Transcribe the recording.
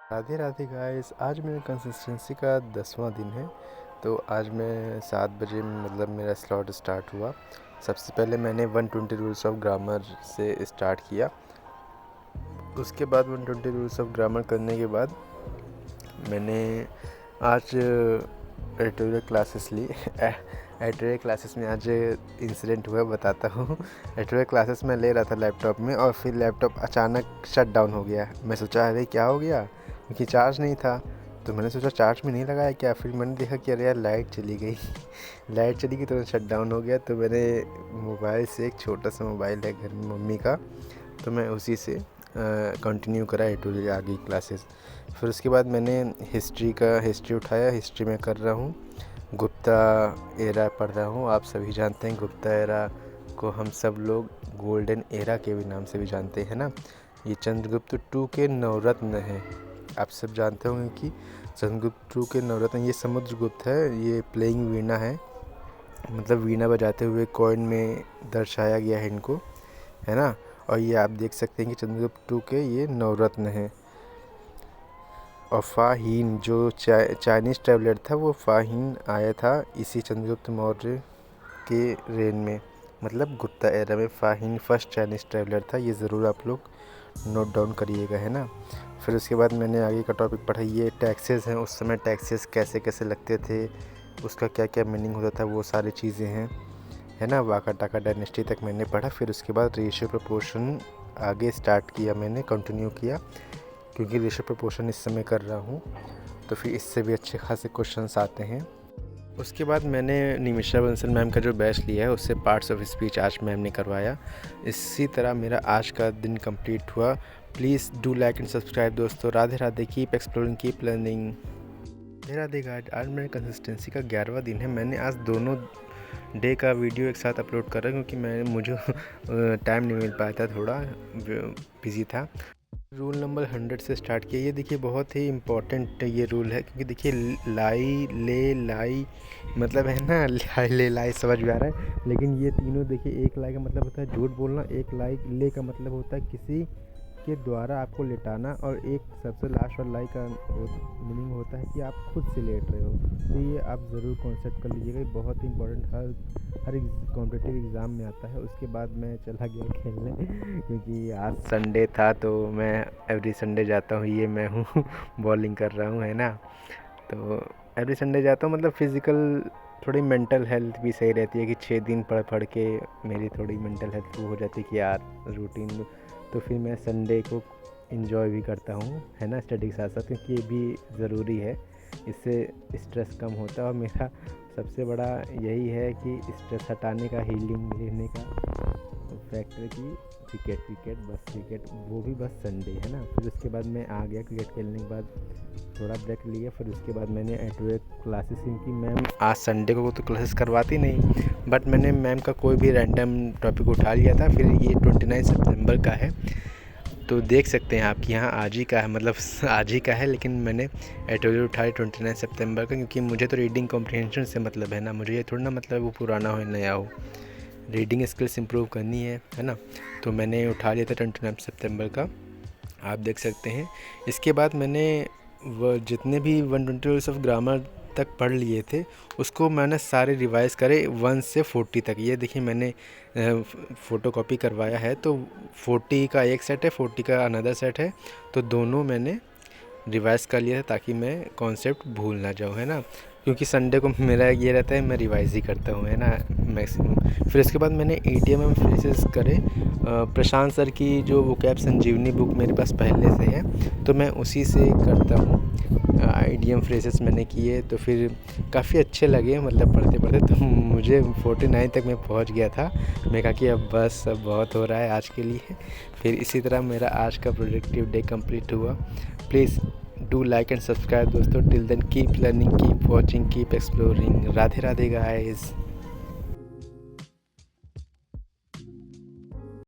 Radhe Radhe guys. आज मेरे consistency का 10वां दिन है। तो आज मैं 7 बजे मतलब मेरा स्लॉट स्टार्ट हुआ। सबसे पहले मैंने 120 रूल्स ऑफ ग्रामर से स्टार्ट किया। उसके बाद 120 रूल्स ऑफ ग्रामर करने के बाद मैंने आज एडिटोरियल क्लासेस ली। एडिटोरियल क्लासेस में आज इंसिडेंट हुआ, बताता हूँ। एडिटोरियल क्लासेस मैं ले रहा था लैपटॉप में और फिर लैपटॉप अचानक शट डाउन हो गया। मैं सोचा अरे क्या हो गया, क्योंकि चार्ज नहीं था। तो मैंने सोचा चार्ज में नहीं लगाया क्या। फिर मैंने देखा कि अरे यार लाइट चली गई। लाइट चली गई तो शट डाउन हो गया। तो मैंने मोबाइल से, एक छोटा सा मोबाइल है घर में मम्मी का, तो मैं उसी से कंटिन्यू करा एडिटोरियल आगे क्लासेस। फिर उसके बाद मैंने हिस्ट्री उठाया। हिस्ट्री में कर रहा हूँ, गुप्ता एरा पढ़ रहा हूँ। आप सभी जानते हैं गुप्ता एरा को हम सब लोग गोल्डन एरा के भी नाम से भी जानते हैं ना। ये चंद्रगुप्त टू के नवरत्न हैं। आप सब जानते होंगे कि चंद्रगुप्त टू के नवरत्न ये समुद्रगुप्त है। ये प्लेइंग वीणा है, मतलब वीणा बजाते हुए कॉइन में दर्शाया गया है इनको, है ना। और ये आप देख सकते हैं कि चंद्रगुप्त टू के ये नवरत्न हैं। और फाहीन जो चाइनीज़ ट्रैवलर था, वो फाहीन आया था इसी चंद्रगुप्त मौर्य के रेन में, मतलब गुप्ता एरा में फाहीन फर्स्ट चाइनीज़ ट्रैवलर था। ये ज़रूर आप लोग नोट डाउन करिएगा, है ना। फिर उसके बाद मैंने आगे का टॉपिक पढ़ा। ये टैक्सेस हैं, उस समय टैक्सेस कैसे कैसे लगते थे, उसका क्या क्या मीनिंग होता था, वो सारी चीज़ें हैं, है ना। वाका टाका डायनेस्टी तक मैंने पढ़ा। फिर उसके बाद रेशियो प्रोपोर्शन आगे स्टार्ट किया, मैंने कंटिन्यू किया, क्योंकि रेशियो प्रोपोर्शन इस समय कर रहा हूँ तो फिर इससे भी अच्छे खासे क्वेश्चंस आते हैं। उसके बाद मैंने निमिषा बंसल मैम का जो बैच लिया है उससे पार्ट्स ऑफ स्पीच आज मैम ने करवाया। इसी तरह मेरा आज का दिन कंप्लीट हुआ। Please do like and subscribe दोस्तों। Radhe Radhe. Keep exploring, keep learning. Radhe Radhe guys. आज मेरे कंसिस्टेंसी का 11वां दिन है। मैंने आज दोनों डे का वीडियो एक साथ अपलोड कर रहा हूँ, क्योंकि मुझे टाइम नहीं मिल पाया था, थोड़ा बिज़ी था। रूल नंबर 100 से स्टार्ट किया। ये देखिए बहुत ही इम्पोर्टेंट ये रूल है, क्योंकि देखिए लाई ले लाई मतलब है ना, लाई ले लाई समझ में आ रहा है। लेकिन ये तीनों देखिए, एक लाई का मतलब होता है झूठ बोलना, एक लाई ले का मतलब होता है किसी के द्वारा आपको लेटाना, और एक सबसे लास्ट वाला लाई का मीनिंग होता है कि आप खुद से लेट रहे हो। तो ये आप ज़रूर कॉन्सेप्ट कर लीजिएगा, ये बहुत ही इंपॉर्टेंट हर कॉम्पिटिटिव एग्ज़ाम में आता है। उसके बाद मैं चला गया खेलने, क्योंकि आज संडे था तो मैं एवरी संडे जाता हूँ, ये मैं हूँ बॉलिंग कर रहा हूँ, है ना। तो एवरी संडे जाता हूँ, मतलब फ़िज़िकल थोड़ी मेंटल हेल्थ भी सही रहती है, कि 6 दिन पढ़ पढ़ के मेरी थोड़ी मेंटल हेल्थ वो हो जाती है कि यार रूटीन। तो फिर मैं संडे को इन्जॉय भी करता हूँ, है ना, स्टडी के साथ साथ, क्योंकि ये भी ज़रूरी है। इससे स्ट्रेस कम होता है। और मेरा सबसे बड़ा यही है कि स्ट्रेस हटाने का, हीलिंग लेने का फैक्टर की क्रिकेट बस, क्रिकेट वो भी बस संडे, है ना। फिर उसके बाद मैं आ गया क्रिकेट खेलने के बाद, थोड़ा ब्रेक लिया। फिर उसके बाद मैंने एडिटोरियल क्लासेस की। मैम आज संडे को तो क्लासेस करवाती नहीं, बट मैंने मैम का कोई भी रैंडम टॉपिक उठा लिया था। फिर ये 29 सितंबर का है, तो देख सकते हैं आपके यहाँ आज ही का है, मतलब आज ही का है। लेकिन मैंने एडिटोरियल उठाया 29 सितंबर का, क्योंकि मुझे तो रीडिंग कॉम्प्रिहेंशन से मतलब है ना। मुझे ये थोड़ा ना मतलब वो पुराना हो नया हो, रीडिंग स्किल्स इंप्रूव करनी है ना। तो मैंने उठा लिया था 29 सितंबर का, आप देख सकते हैं। इसके बाद मैंने वो जितने भी 120 रूल्स ऑफ ग्रामर तक पढ़ लिए थे, उसको मैंने सारे रिवाइज़ करे 1 से 40 तक। ये देखिए मैंने फ़ोटो कॉपी करवाया है, तो 40 का एक सेट है, 40 का अनदर सेट है। तो दोनों मैंने रिवाइज़ कर लिया था, ताकि मैं कॉन्सेप्ट भूल ना जाऊँ, है ना। क्योंकि संडे को मेरा ये रहता है, मैं रिवाइज़ ही करता हूँ, है ना, मैक्सिमम। फिर इसके बाद मैंने ईडीएम एंड फ्रेजेस करे। प्रशांत सर की जो वोकैब संजीवनी बुक मेरे पास पहले से है, तो मैं उसी से करता हूँ। ईडीएम फ्रेजेस मैंने किए, तो फिर काफ़ी अच्छे लगे, मतलब पढ़ते पढ़ते तो मुझे 49 तक मैं पहुँच गया था। मैं कहा कि अब बस, अब बहुत हो रहा है आज के लिए। फिर इसी तरह मेरा आज का प्रोडक्टिव डे कंप्लीट हुआ। Please do like and subscribe दोस्तों। Till then keep learning, keep watching, keep exploring. Radhe Radhe guys.